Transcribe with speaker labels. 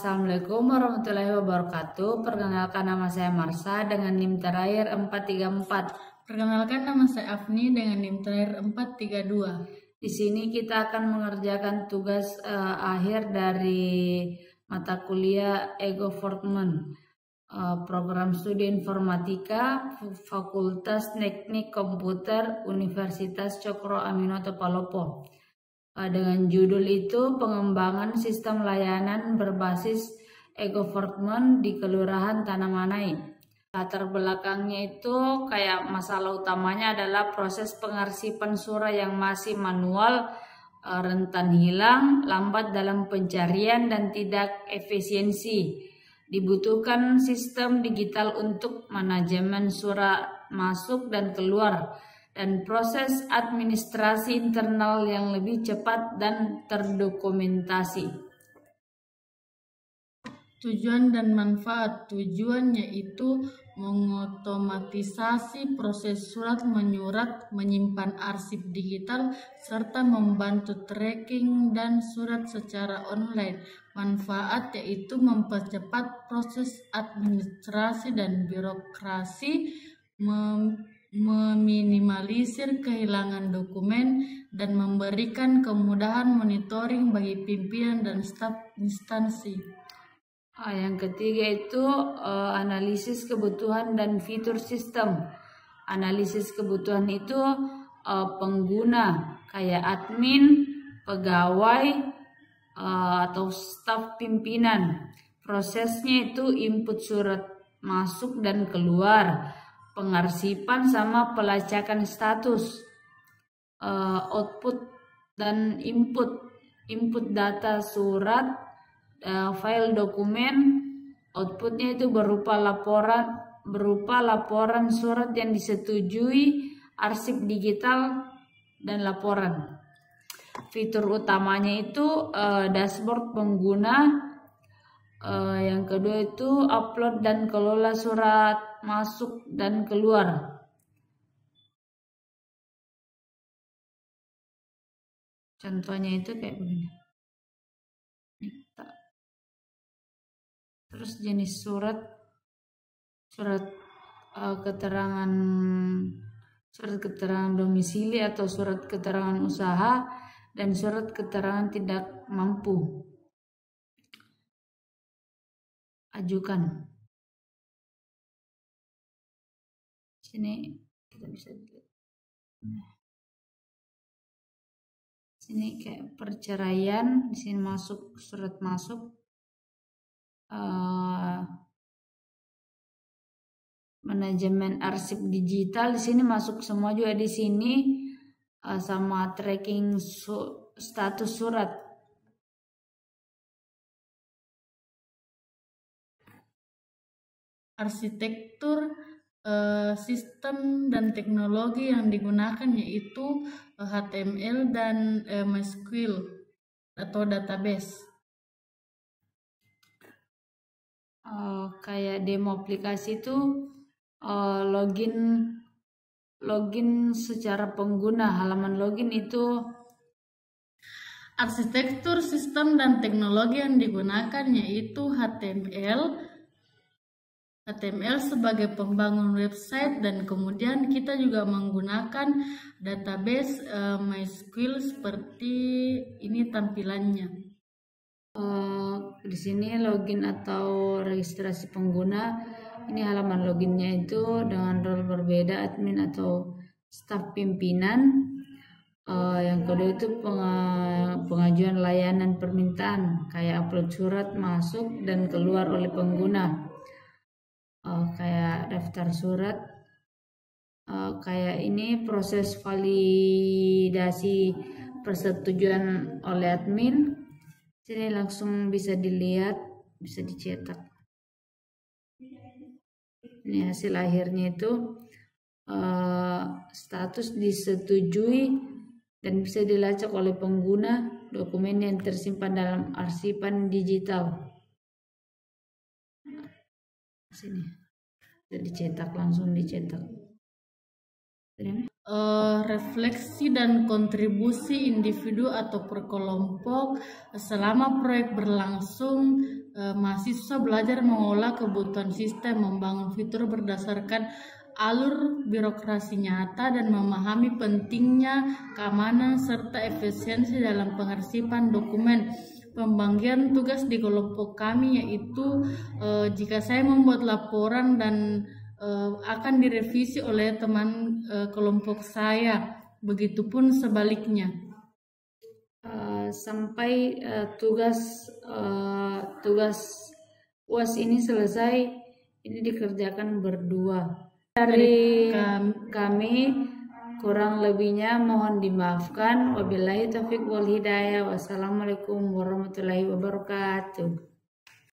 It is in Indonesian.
Speaker 1: Assalamualaikum warahmatullahi wabarakatuh. Perkenalkan, nama saya Marsha dengan NIM terakhir 434.
Speaker 2: Perkenalkan, nama saya Afni dengan NIM terakhir 432.
Speaker 1: Di sini kita akan mengerjakan tugas akhir dari mata kuliah e-Government, program studi informatika, Fakultas Teknik Komputer, Universitas Cokro Aminoto Palopo. Dengan judul itu, pengembangan sistem layanan berbasis e-Government di Kelurahan Tanah Manai. Latar belakangnya itu kayak masalah utamanya adalah proses pengarsipan surat yang masih manual, rentan hilang, lambat dalam pencarian, dan tidak efisiensi. Dibutuhkan sistem digital untuk manajemen surat masuk dan keluar, dan proses administrasi internal yang lebih cepat dan terdokumentasi.
Speaker 2: Tujuan dan manfaat. Tujuannya itu mengotomatisasi proses surat menyurat, menyimpan arsip digital, serta membantu tracking dan surat secara online. Manfaat yaitu mempercepat proses administrasi dan birokrasi, meminimalisir kehilangan dokumen, dan memberikan kemudahan monitoring bagi pimpinan dan staf instansi.
Speaker 1: Yang ketiga itu analisis kebutuhan dan fitur sistem. Analisis kebutuhan itu pengguna kayak admin, pegawai, atau staf pimpinan. Prosesnya itu input surat masuk dan keluar, pengarsipan sama pelacakan status, output dan input data surat, file dokumen. Outputnya itu berupa laporan surat yang disetujui, arsip digital, dan laporan. Fitur utamanya itu dashboard pengguna. Yang kedua itu upload dan kelola surat masuk dan keluar. Contohnya itu kayak begini. Terus jenis surat keterangan domisili atau surat keterangan usaha, dan surat keterangan tidak mampu. Ajukan. Sini kita bisa lihat. Sini kayak perceraian, di sini masuk surat masuk. Manajemen arsip digital di sini masuk semua juga di sini, sama tracking status surat.
Speaker 2: Arsitektur sistem dan teknologi yang digunakan yaitu HTML dan MySQL atau database.
Speaker 1: Kayak demo aplikasi itu login secara pengguna. Halaman login itu.
Speaker 2: Arsitektur sistem dan teknologi yang digunakan yaitu HTML sebagai pembangun website, dan kemudian kita juga menggunakan database MySQL seperti ini tampilannya.
Speaker 1: Di sini login atau registrasi pengguna. Ini halaman loginnya itu dengan role berbeda, admin atau staf pimpinan. Yang kedua itu pengajuan layanan permintaan, kayak upload surat masuk dan keluar oleh pengguna, kayak daftar surat. Kayak ini proses validasi persetujuan oleh admin. Sini langsung bisa dilihat, bisa dicetak. Ini hasil akhirnya itu status disetujui dan bisa dilacak oleh pengguna. Dokumen yang tersimpan dalam arsipan digital. Sini bisa dicetak, langsung dicetak.
Speaker 2: Refleksi dan kontribusi individu atau per kelompok selama proyek berlangsung. mahasiswa belajar mengolah kebutuhan sistem, membangun fitur berdasarkan alur birokrasi nyata, dan memahami pentingnya keamanan serta efisiensi dalam pengarsipan dokumen. Pembagian tugas di kelompok kami yaitu jika saya membuat laporan dan akan direvisi oleh teman kelompok saya, begitupun sebaliknya.
Speaker 1: Sampai tugas UAS ini selesai, ini dikerjakan berdua. Dari kami kurang lebihnya mohon dimaafkan. Wabillahi taufiq wal hidayah. Wassalamualaikum warahmatullahi wabarakatuh.